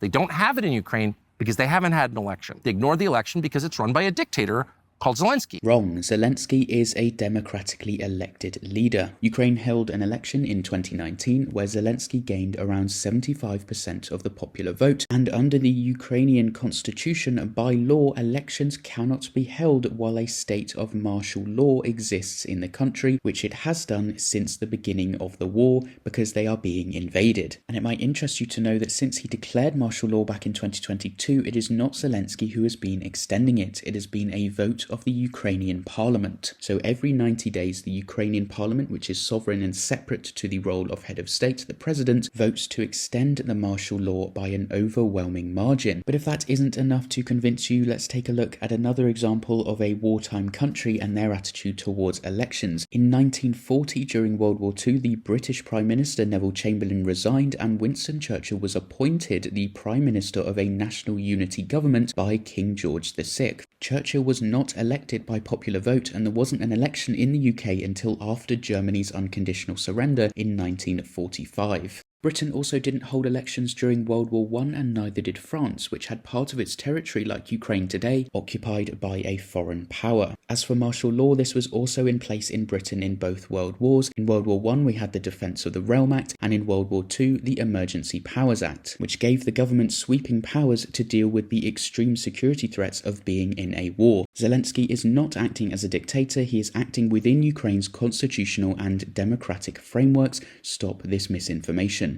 They don't have it in Ukraine because they haven't had an election. They ignore the election because it's run by a dictator called Zelensky. Wrong. Zelensky is a democratically elected leader. Ukraine held an election in 2019 where Zelensky gained around 75% of the popular vote, and under the Ukrainian constitution, by law, elections cannot be held while a state of martial law exists in the country, which it has done since the beginning of the war because they are being invaded. And it might interest you to know that since he declared martial law back in 2022, it is not Zelensky who has been extending it. It has been a vote of the Ukrainian parliament. So every 90 days, the Ukrainian parliament, which is sovereign and separate to the role of head of state, the president, votes to extend the martial law by an overwhelming margin. But if that isn't enough to convince you, let's take a look at another example of a wartime country and their attitude towards elections. In 1940, during World War II, the British Prime Minister Neville Chamberlain resigned and Winston Churchill was appointed the Prime Minister of a national unity government by King George VI. Churchill was not elected by popular vote, and there wasn't an election in the UK until after Germany's unconditional surrender in 1945. Britain also didn't hold elections during World War I, and neither did France, which had part of its territory, like Ukraine today, occupied by a foreign power. As for martial law, this was also in place in Britain in both World Wars. In World War I, we had the Defence of the Realm Act, and in World War II, the Emergency Powers Act, which gave the government sweeping powers to deal with the extreme security threats of being in a war. Zelensky is not acting as a dictator, he is acting within Ukraine's constitutional and democratic frameworks. Stop this misinformation.